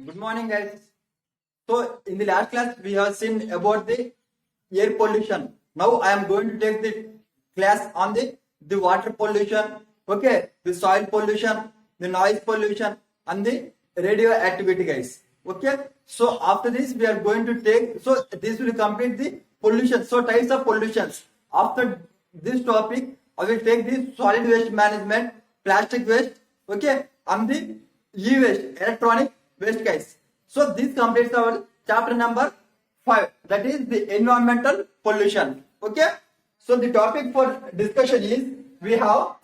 Good morning, guys. So, in the last class, we have seen about the air pollution. Now, I am going to take the class on the water pollution, okay, the soil pollution, the noise pollution, and the radioactivity, guys. Okay. So, after this, we are going to take. So, this will complete the pollution. So, types of pollutions. After this topic, I will take the solid waste management, plastic waste, okay, and the e-waste, electronic waste, guys. So this completes our chapter number 5, that is the environmental pollution. Okay. So the topic for discussion is we have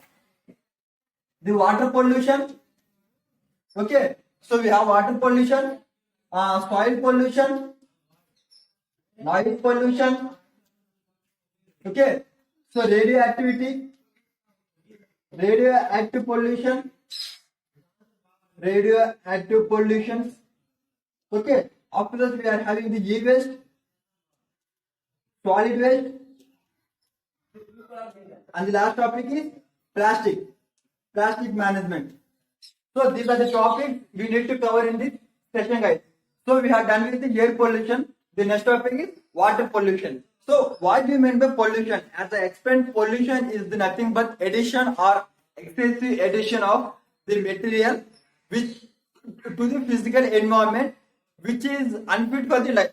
the water pollution. Okay. So we have water pollution, soil pollution, noise pollution. Okay. So radioactivity, radioactive pollution, radioactive pollutions. Okay. After that, we are having the e-waste, solid waste, and the last topic is plastic, plastic management. So these are the topics we need to cover in this session, guys. So we have done with the air pollution. The next topic is water pollution. So what do you mean by pollution? As I explained, pollution is the nothing but addition or excessive addition of the material which to the physical environment which is unfit for the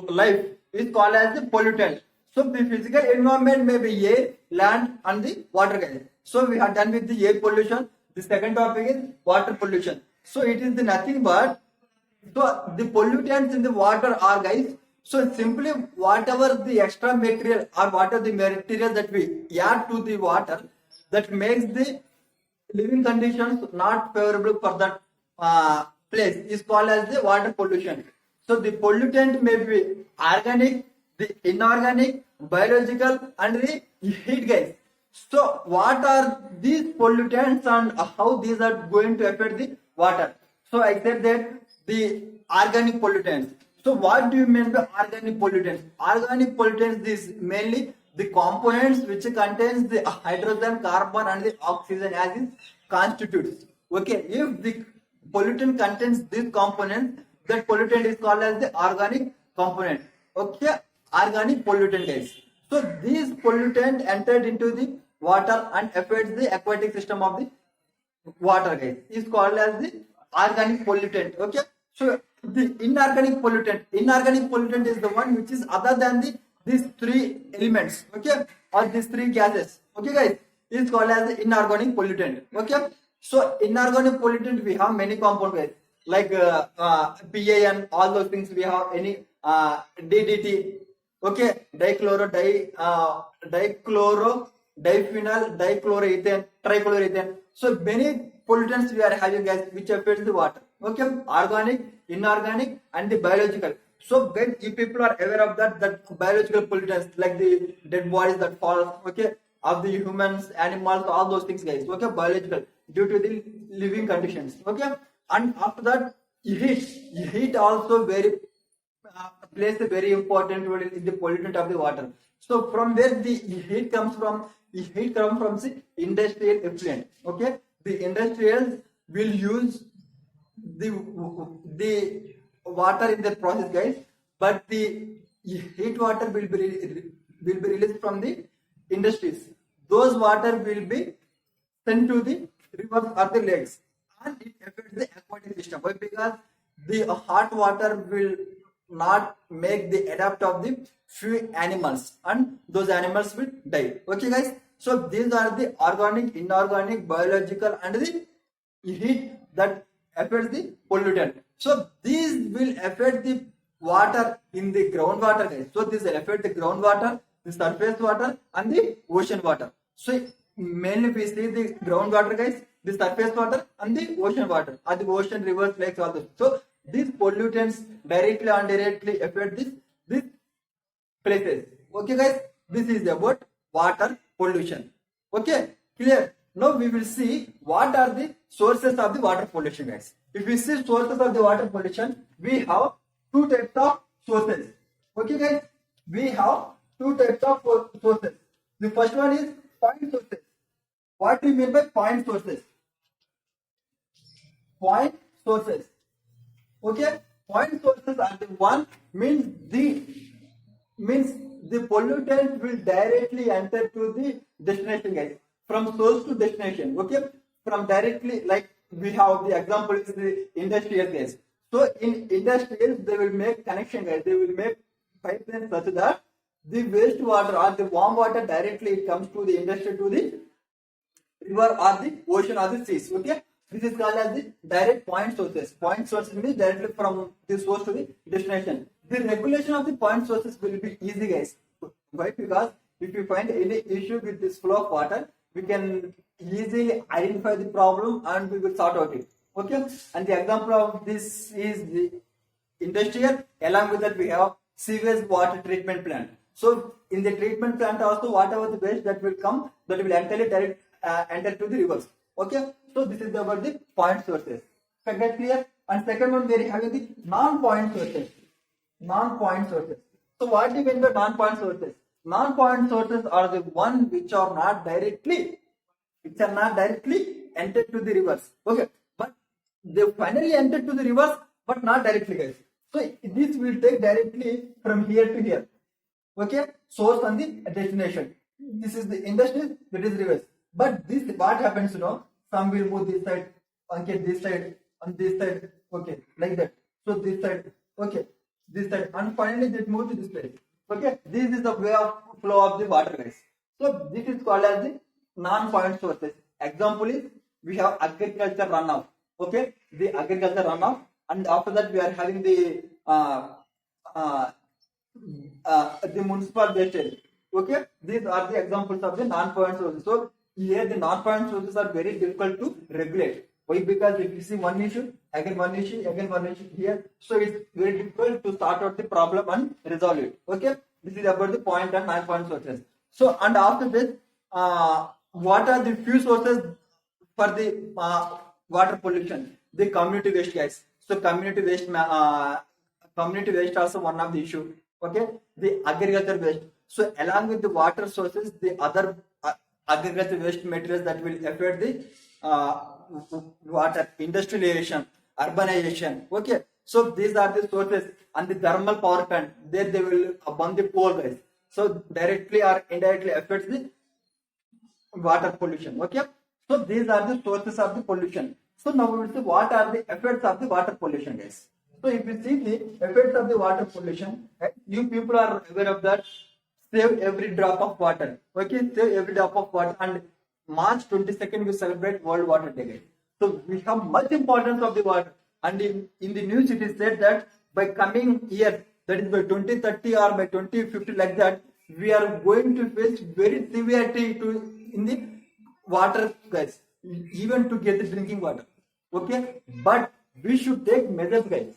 life is called as the pollutant. So the physical environment may be air, land, and the water, guys. So we have done with the air pollution. The second topic is water pollution. So it is the nothing but so the pollutants in the water are, guys. So simply whatever the extra material or whatever the material that we add to the water that makes the living conditions not favorable for that place is called as the water pollution. So the pollutant may be organic, the inorganic, biological, and the heat, guys. So what are these pollutants and how these are going to affect the water? So I said that the organic pollutants. So what do you mean by organic pollutants? Organic pollutants is mainly the components which contains the hydrogen, carbon, and the oxygen as its constitutes. Okay, if the pollutant contains these components, that pollutant is called as the organic component. Okay, organic pollutant, guys. So these pollutant entered into the water and affects the aquatic system of the water, guys, is called as the organic pollutant. Okay. So the inorganic pollutant is the one which is other than these three elements, okay, or these three gases, okay, guys, is called as the inorganic pollutant. Okay. So inorganic pollutant we have many compounds, guys, like PAN, all those things we have any DDT, okay, dichloro, diphenyl, dichloroethane, trichloroethane. So many pollutants we are having, guys, which affects the water. Okay, organic, inorganic, and the biological. So guys, if people are aware of that biological pollutants like the dead bodies that fall, okay, of the humans, animals, all those things, guys. Okay, biological due to the living conditions. Okay, and after that, heat also plays a very important role in the pollutant of the water. So from where the heat comes from? The heat comes from the industrial effluent. Okay, the industrials will use the water in the process, guys, but the heat water will be released from the industries. Those water will be sent to the rivers or the lakes, and it affects the aquatic system. Why? Because the hot water will not make the adapt of the few animals, and those animals will die. Okay, guys. So these are the organic, inorganic, biological, and the heat that affects the pollutant. So these will affect the water in the groundwater, guys. So this will affect the groundwater, the surface water, and the ocean water. So mainly we see the groundwater, guys, the surface water, and the ocean water, or the ocean, rivers, lakes, all those. So these pollutants directly or indirectly affect these places. Okay, guys, this is about water pollution. Okay, clear? Now we will see what are the sources of the water pollution, guys. If we see sources of the water pollution, we have two types of sources. Okay, guys, we have two types of sources. The first one is point sources. What do you mean by point sources? Point sources. Okay, point sources are the one means the pollutant will directly enter to the destination, guys, from source to destination. Okay, from directly, like we have the example is the industrial gas. So in industrial they will make connection, guys, they will make pipelines such that the wastewater or the warm water directly it comes to the industry, to the river or the ocean or the seas. Okay, this is called as the direct point sources. Point sources means directly from the source to the destination. The regulation of the point sources will be easy, guys. Why? Because if you find any issue with this flow of water, we can easily identify the problem and we will sort out it. Okay, and the example of this is the industrial. Along with that, we have sewage water treatment plant. So in the treatment plant also, whatever the waste that will come, that will entirely direct enter to the rivers. Okay, so this is about the point sources. Can get clear? And second one, we are having the non-point sources. Non-point sources. So what do you mean by non-point sources? Non-point sources are the one which are not directly entered to the rivers. Okay, but they finally entered to the rivers, but not directly, guys. So this will take directly from here to here. Okay, source and the destination. This is the industry, that is rivers. But this, what happens, some will move this side, okay, this side, and this side, okay, like that. So this side, okay, this side, and finally they move to this side. Okay, this is the way of flow of the water, guys. So this is called as the non-point sources. Example is we have agriculture runoff. Okay, the agriculture runoff, and after that we are having the municipal wastage. Okay, these are the examples of the non-point sources. So here the non-point sources are very difficult to regulate. Why? Because if you see one issue, again one issue, again one issue here, so it's very difficult to start out the problem and resolve it. Okay, this is about the point and non-point sources. So and after this, what are the few sources for the water pollution? The community waste, guys. So community waste also one of the issue. Okay, the agriculture waste. So along with the water sources, the other agriculture waste materials that will affect the water, industrialization, urbanization. Okay, so these are the sources. And the thermal power plant, there they will burn the coal, guys. So directly or indirectly affects the water pollution. Okay, so these are the sources of the pollution. So now we will see what are the effects of the water pollution, guys. So if you see the effects of the water pollution, you people are aware of that. Save every drop of water. Okay, save every drop of water. And March 22nd we celebrate World Water Day, guys. So we have much importance of the water. And in the news it is said that by coming year, that is by 2030 or by 2050, like that, we are going to face very severity in the water, guys, even to get the drinking water. Okay, but we should take measures, guys.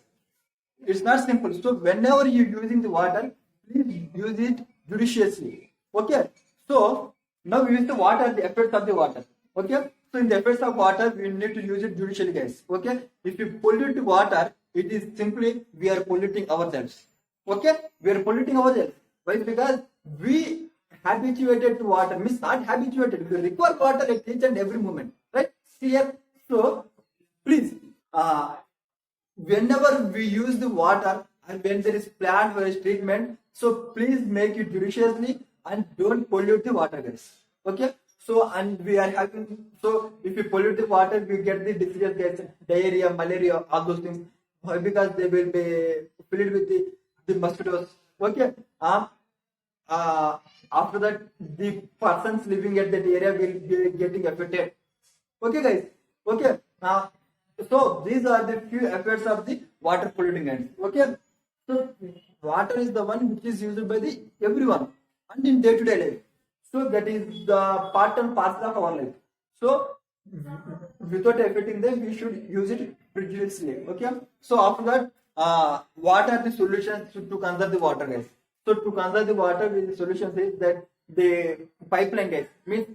It's not simple. So whenever you're using the water, please use it judiciously. Okay, so now we use the water, the effects of the water. Okay, so in the effects of water, we need to use it judicially, guys. Okay, if you pollute the water, it is simply we are polluting ourselves. Okay, we are polluting ourselves. Why? Because we habituated to water, means not habituated, we require water at each and every moment, right? Clear? So please, whenever we use the water and when there is plant waste treatment, so please make it judiciously and don't pollute the water, guys. Okay, so and we are having, so if you pollute the water, we get the diseases, guys, diarrhea, malaria, all those things. Why? Because they will be filled with the mosquitoes. Okay, after that the persons living at that area will be getting affected. Okay, guys. Okay, so these are the few effects of the water polluting ends. Okay, so water is the one which is used by the everyone and in day-to-day life. So that is the part and parcel of our life. So without affecting them, we should use it judiciously. Okay, so after that, what are the solutions to conserve the water, guys? So to conserve the water, the solution is that the pipeline, guys, means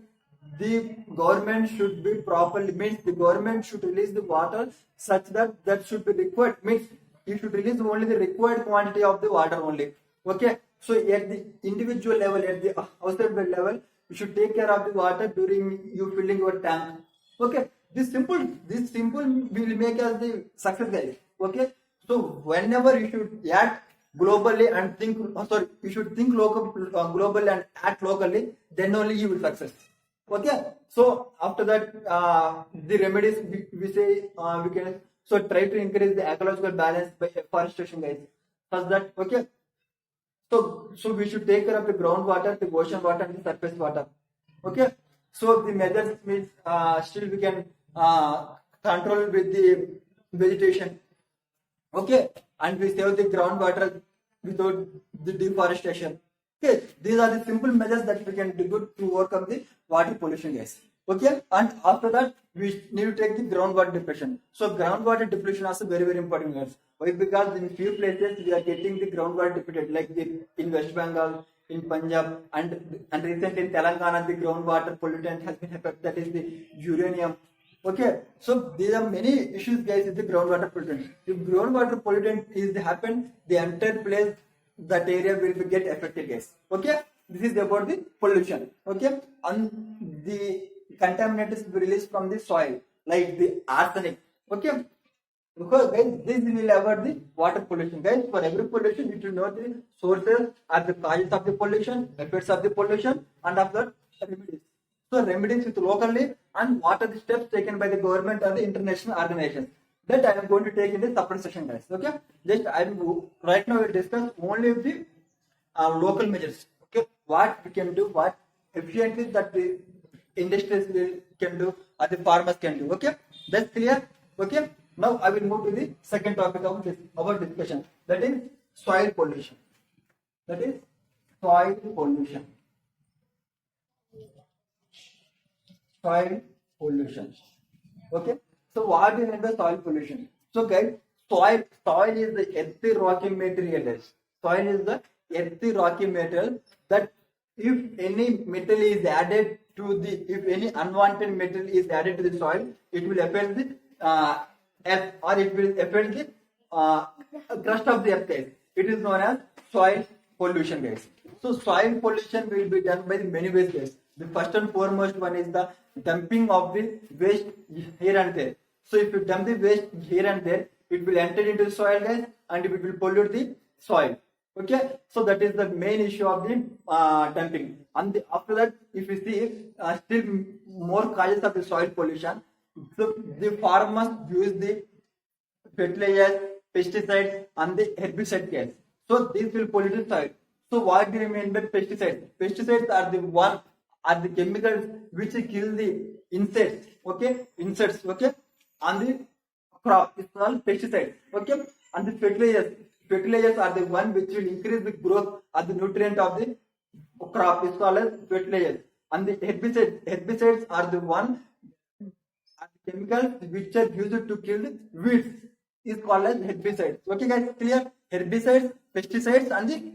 the government should be properly, means the government should release the water such that should be required, means you should release only the required quantity of the water only. Okay, so at the individual level, at the household level, you should take care of the water during you filling your tank. Okay, this simple will make us the success, guys. Okay, So whenever you should act globally and think, you should think globally and act locally, then only you will success. Okay. So after that, the remedies we say we can so try to increase the ecological balance by afforestation, guys. First that okay. So we should take care of the groundwater, the ocean water, and the surface water. Okay. So the measures means still we can control with the vegetation. Okay, and we save the groundwater without the deforestation. Okay, these are the simple measures that we can do to overcome the water pollution, guys. Okay, and after that we need to take the groundwater depletion. So groundwater depletion also very important, guys. Why? Because in few places we are getting the groundwater depleted, like in West Bengal, in Punjab, and recently in Telangana, the groundwater pollutant has been affected. That is the uranium. Okay, so there are many issues, guys, with the groundwater pollutant. If groundwater pollutant is happened, the entire place, that area will be get affected, guys. Okay, this is about the pollution. Okay, and the contaminants released from the soil, like the arsenic. Okay, because guys, this will avoid the water pollution. Guys, for every pollution, you should know the sources or the causes of the pollution, effects of the pollution, and of the remedies. So remedies with locally and what are the steps taken by the government or the international organizations. That I am going to take in the separate session, guys. Okay, just I am right now we discuss only the local measures. Okay, what we can do, what efficiently that the industries can do or the farmers can do. Okay, that's clear. Okay, now I will move to the second topic of this our discussion. That is soil pollution. That is soil pollution. Soil pollution. Okay. So what do you mean by soil pollution? So guys, soil is the earthy rocky material. Soil is the earthy rocky material that if any metal is added to the if any unwanted metal is added to the soil, it will affect the earth or it will affect the crust of the earth, guys. It is known as soil pollution, guys. So soil pollution will be done by many ways, guys. The first and foremost one is the dumping of the waste here and there. So if you dump the waste here and there, it will enter into the soil, guys, and it will pollute the soil. Okay, so that is the main issue of the dumping. And after that, if you see still more causes of the soil pollution, so the farmers use the fertilizers, pesticides, and the herbicide gas. So these will pollute the soil. So what do you mean by pesticides? Pesticides are the chemicals which kill the insects. Okay, insects. Okay, on the crop it's called pesticides. Okay, and the fertilizers are the one which will increase the growth of the nutrient of the crop is called as fertilizers. And the herbicides are the one are the chemicals which are used to kill the weeds is called as herbicides. Okay, guys, clear? Herbicides, pesticides, and the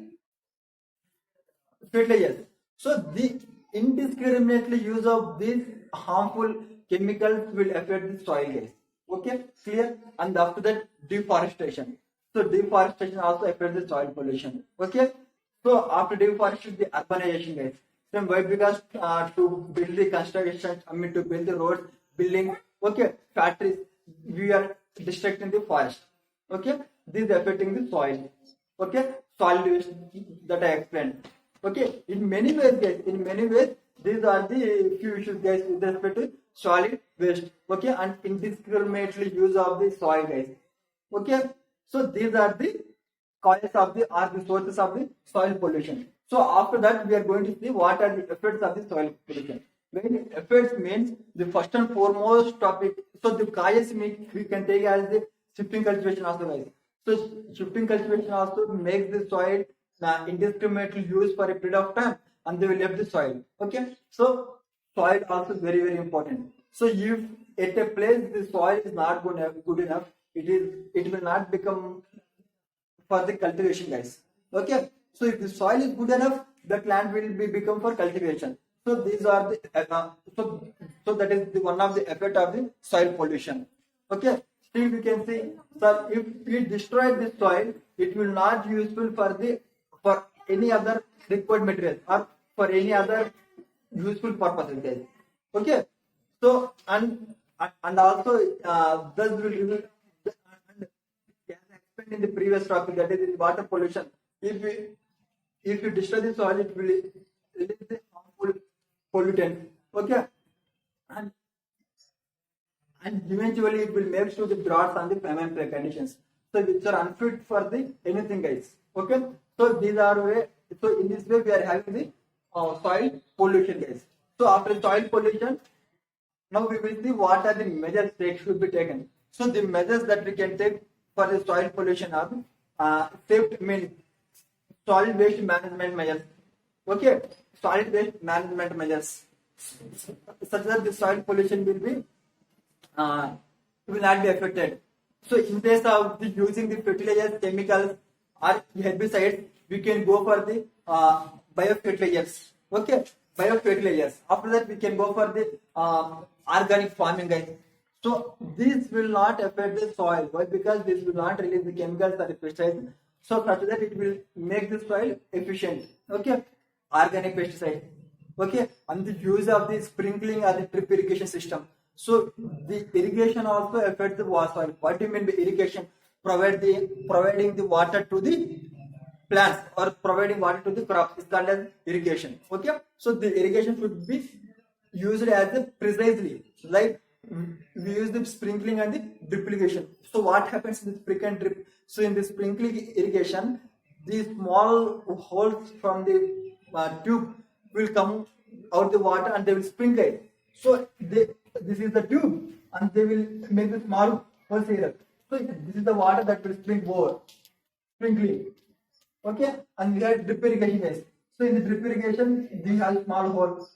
fertilizers. So the indiscriminately use of these harmful chemicals will affect the soil, guys. Okay, clear? And after that, deforestation. So deforestation also affects the soil pollution. Okay, so after deforestation, the urbanization, guys. So why? Because to build the construction, to build the roads, building, okay, factories, we are destructing the forest. Okay, this is affecting the soil. Okay, soil waste that I explained. Okay, in many ways, guys, these are the few issues, guys, with respect to solid waste. Okay, and indiscriminately use of the soil, guys. Okay, so these are the causes of the sources of the soil pollution. So after that, we are going to see what are the effects of the soil pollution. When effects means the first and foremost topic. So the causes we can take as the shifting cultivation also, guys. So shifting cultivation also makes the soil indiscriminately used for a period of time, and they will leave the soil. Okay, so soil also very important. So if at a place the soil is not good enough, it will not become for the cultivation, guys. Okay, so if the soil is good enough, that land will become for cultivation. So these are the so that is the one of the effect of the soil pollution. Okay, still we can see, sir, if we destroy the soil, it will not useful for any other required material or for any other useful purposes, guys. Okay, so and also thus will remove explained in the previous topic, that is in water pollution. If you destroy the soil, it will release the harmful pollutant. Okay, and eventually it will make to the droughts and the famine conditions, so which are unfit for the anything, guys. Okay, so these are way. So in this way we are having the soil pollution, guys. So after soil pollution, now we will see what are the measures that should be taken. So the measures that we can take for the soil pollution are safe, solid waste management measures. Okay, solid waste management measures, such that the soil pollution will not be affected. So in case of the using the fertilizers, chemicals or herbicides, we can go for the biofertilizers. Okay, biofertilizers. After that, we can go for the organic farming, guys. So this will not affect the soil. Why? Because this will not release the chemicals or the pesticides. So such that it will make the soil efficient. Okay, organic pesticide. Okay, and the use of the sprinkling or the drip irrigation system. So the irrigation also affects the soil. What do you mean by irrigation? Providing the water to the plants or providing water to the crops is called as irrigation. Okay, so the irrigation should be used as a precisely, like we use the sprinkling and the drip irrigation. So what happens in the sprinkle and drip? So in the sprinkling irrigation, the small holes from the tube will come out the water and they will sprinkle it. So this is the tube and they will make the small holes here. So this is the water that will sprinkling. Okay, and we have drip irrigation, guys. So in the drip irrigation, we have small hole.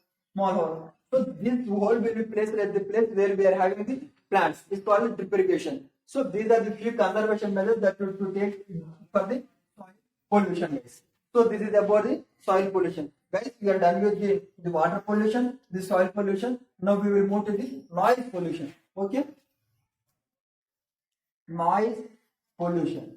So this hole will be placed at the place where we are having the plants. It's called drip irrigation. So these are the few conservation measures that we will take for the soil pollution, guys. So this is about the soil pollution. Guys, we are done with the water pollution, the soil pollution. Now we will move to the noise pollution. Okay? Noise pollution.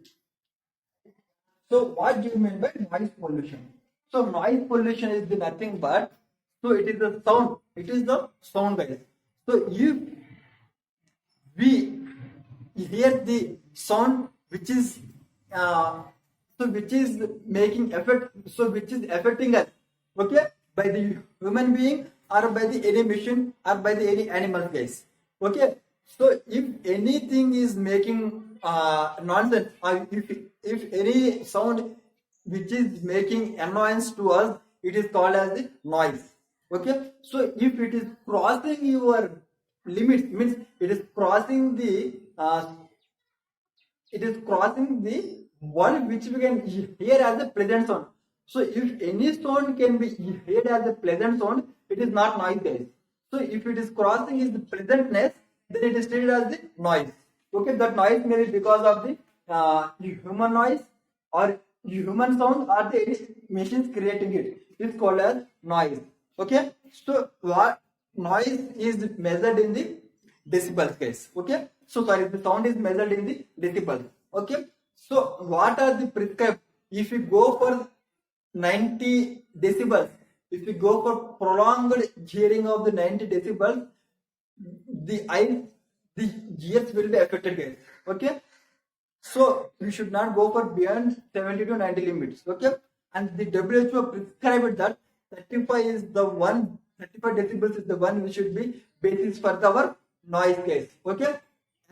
So what do you mean by noise pollution? So noise pollution is nothing but, so it is the sound. It is the sound, guys. So if we hear the sound which is making effect, so which is affecting us, okay, by the human being or by the any machine or by the any animal, guys. Okay, so if anything is making nonsense, or if any sound which is making annoyance to us, it is called as the noise. Okay, so if it is crossing your limits, means it is crossing the one which we can hear as a pleasant sound. So if any sound can be heard as a pleasant sound, it is not noise, guys. So if it is crossing is the pleasantness, then it is treated as the noise. Okay, that noise may be because of the human noise or human sound or the machines creating it. It's called as noise. Okay, so what noise is measured in the decibels, guys. Okay, so sorry, the sound is measured in the decibels. Okay, so what are the prescribed? If we go for 90 decibels, if we go for prolonged hearing of the 90 decibels, the ears will be affected, guys. Okay, so we should not go for beyond 70 to 90 limits. Okay, and the WHO prescribed that 35 decibels is the one which should be basis for our noise, guys. Okay,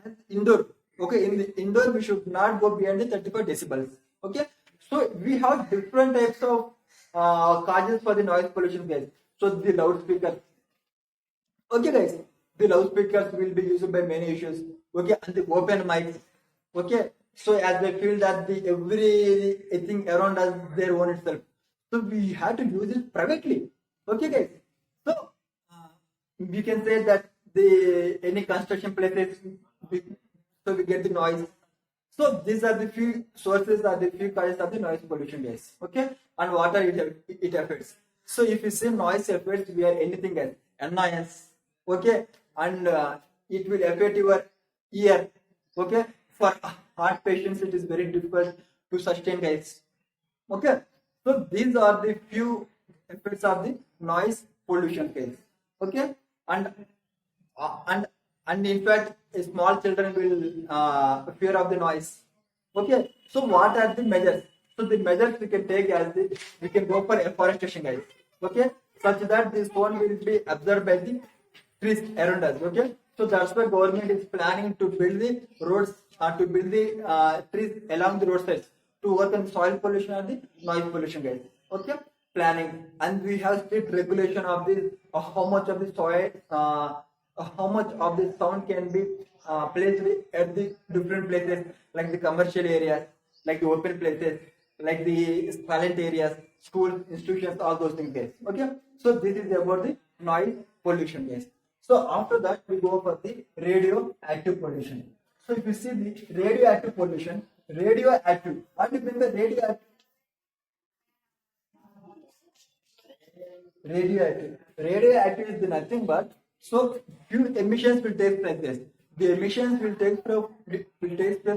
and indoor. Okay, in the indoor we should not go beyond the 35 decibels. Okay, so we have different types of causes for the noise pollution, guys. So the loudspeaker. Okay, guys, the loudspeakers will be used by many issues. Okay, and the open mics. Okay, so as they feel that the everything around us their own itself, so we have to use it privately. Okay, guys. So we can say that the any construction places, so we get the noise. So these are the few sources or the few causes of the noise pollution, guys. Okay, and what are it affects? So if you say noise affects, we are anything else, annoyance. Okay, and it will affect your ear. Okay, for heart patients it is very difficult to sustain, guys. Okay, so these are the few effects of the noise pollution, guys. Okay, and in fact small children will fear of the noise. Okay, so what are the measures? So the measures we can take as we can go for afforestation, guys. Okay, such that this one will be absorbed by the trees around us. Okay, so that's why government is planning to build the roads, to build the trees along the roadsides to overcome soil pollution and the noise pollution, guys. Okay, planning, and we have strict regulation of this, how much of the soil, how much of the sound can be placed at the different places, like the commercial areas, like the open places, like the silent areas, schools, institutions, all those things, guys. Okay, so this is about the noise pollution, guys. So after that, we go for the radioactive pollution. So if you see the radioactive pollution, radioactive, what do you mean by radioactive? Radioactive is nothing but, so few emissions will take place. The emissions will take place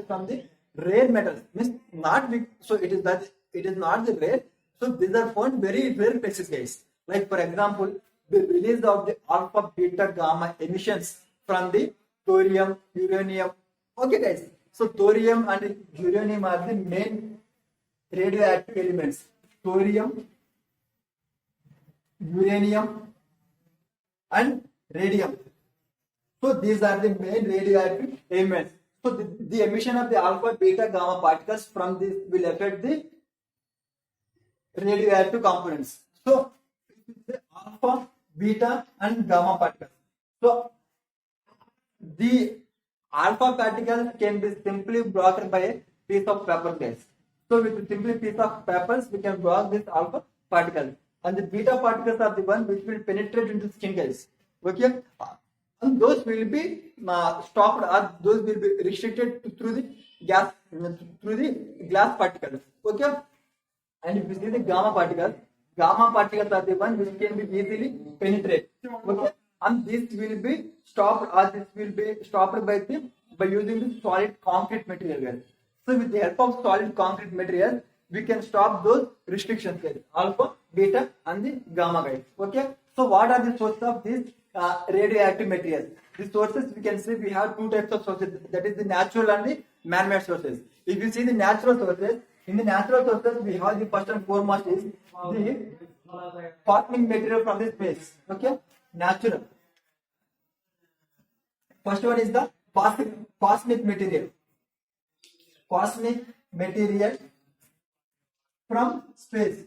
from the rare metals. Means not big, so it is not the rare. So these are found very rare places, guys. Like for example, the release of the alpha, beta, gamma emissions from the thorium, uranium. Okay, guys. So thorium and uranium are the main radioactive elements. Thorium, uranium, and radium. So these are the main radioactive elements. So the emission of the alpha, beta, gamma particles from this will affect the radioactive components. So the alpha, beta, and gamma particles. So the alpha particles can be simply blocked by a piece of paper, guys. So with a simple piece of papers, we can block this alpha particle. And the beta particles are the one which will penetrate into skin, guys. Okay, and those will be stopped, or those will be restricted through the gas, through the glass particles. Okay, and if you see the gamma particles are the one which can be easily penetrate. Okay, and this will be stopped, or this will be stopped by using the solid concrete material, guys. So with the help of solid concrete material, we can stop those restrictions, guys. Alpha, beta, and the gamma, guys. Okay, so what are the sources of these radioactive materials? The sources, we can say we have two types of sources, that is the natural and the man-made sources. If you see the natural sources, in the natural sources we have the first and foremost is the cosmic material from the space. Okay, natural. First one is the cosmic material. Cosmic material from space.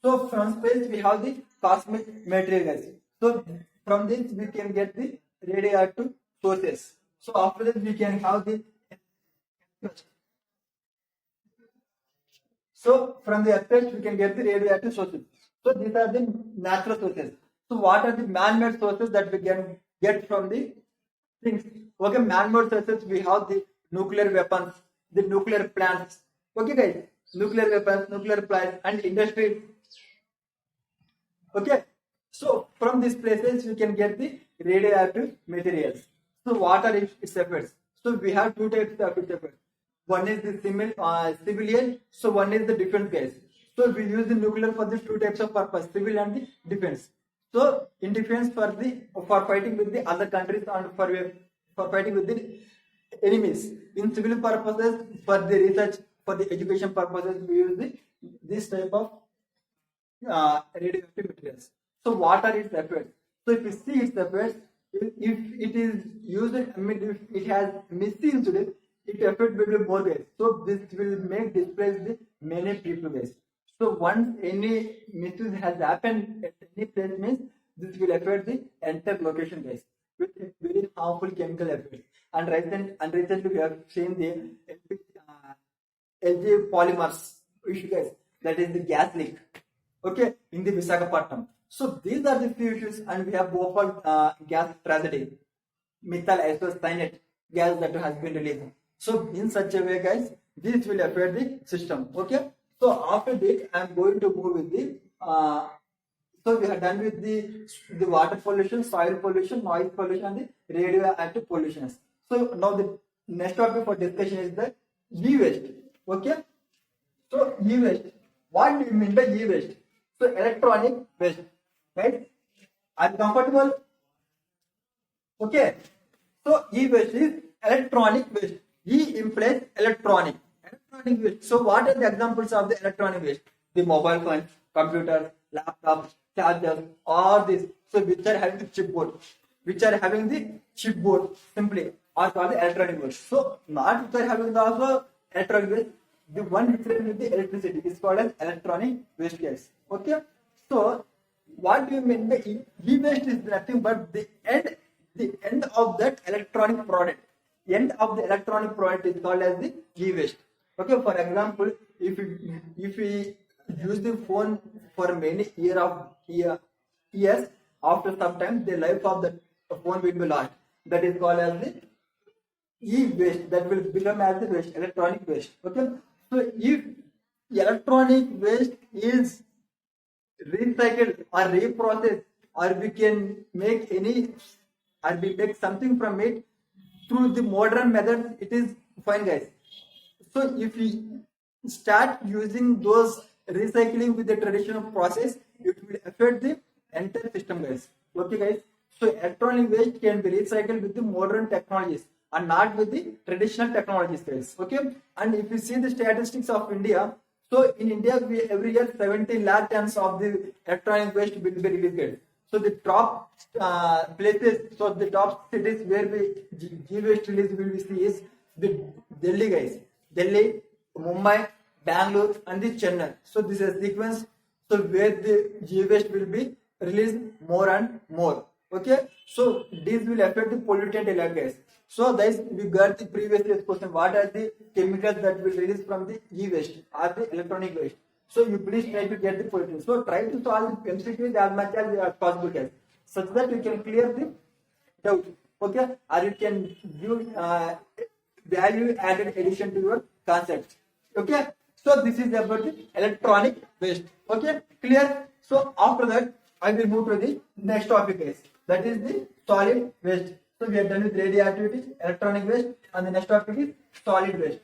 So from space we have the cosmic material, guys. So from this we can get the radioactive sources. So after that we can have the, so from the effects we can get the radioactive sources. So these are the natural sources. So what are the man-made sources that we can get from the things? Okay, man-made sources, we have the nuclear weapons, the nuclear plants. Okay, guys, nuclear weapons, nuclear plants, and industry. Okay, so from these places we can get the radioactive materials. So what are its effects? So we have two types of its effects. One is the civilian, so one is the defense, guys. So we use the nuclear for these two types of purpose, civil and the defense. So in defense, for fighting with the other countries and for fighting with the enemies. In civil purposes, for the research, for the education purposes, we use this type of radioactive materials. So what are its effects? So if you see its effects, if it is used, I mean, if it has misused it, its effect will be more, guys. So this will make displace the many people, guys. So once any misuse has happened at any place, means this will affect the entire location, guys, with very harmful chemical effects. And recently we have seen the LG polymers issue, guys. That is the gas leak. Okay, in the Visakhapatnam. So these are the few issues, and we have Bhopal gas tragedy, methyl isocyanate gas that has been released. So in such a way, guys, this will affect the system. Okay. So after this, I am going to move with the. So we have done with the water pollution, soil pollution, noise pollution, and the radioactive pollutions. So now the next topic for discussion is the e-waste. Okay. So e-waste. What do you mean by e-waste? So electronic waste, right? Are you comfortable? Okay. So e-waste is electronic waste. E implies electronic. Electronic waste. So what are the examples of the electronic waste? The mobile phones, computers, laptops, chargers, all this. So which are having the chipboard, which are having the chipboard simply are called the electronic waste. So not which are having the also electronic waste. The one which is with the electricity is called as electronic waste gas. Okay. So what do you mean by e-waste is nothing but the end of that electronic product. End of the electronic product is called as the e-waste. Okay, for example, if we use the phone for many years, after some time the life of the phone will be lost. That is called as the e-waste. That will become as the waste, electronic waste. Okay, so if electronic waste is recycled or reprocessed, or we can make any, or we make something from it through the modern methods, it is fine, guys. So if we start using those recycling with the traditional process, it will affect the entire system, guys. Okay, guys. So electronic waste can be recycled with the modern technologies and not with the traditional technologies, guys. Okay. And if you see the statistics of India, so in India, every year 70 lakh tons of the electronic waste will be released. So the top places, so the top cities where we waste release will be see is the Delhi, guys. Delhi, Mumbai, Bangalore, and the Chennai. So this is a sequence. So where the waste will be released more and more. Okay. So this will affect the pollutant air, guys. So guys, we got the previous year's question. What are the chemicals that will release from the e-waste or the electronic waste? So you please try to get the pollutants. So try to solve the MCQs as much as possible, guys, such that you can clear the doubt. Okay, or you can give value added addition to your concept. Okay, so this is about the electronic waste. Okay, clear. So after that, I will move to the next topic, guys. That is the solid waste. So we are done with radioactivity, electronic waste, and the next topic is solid waste.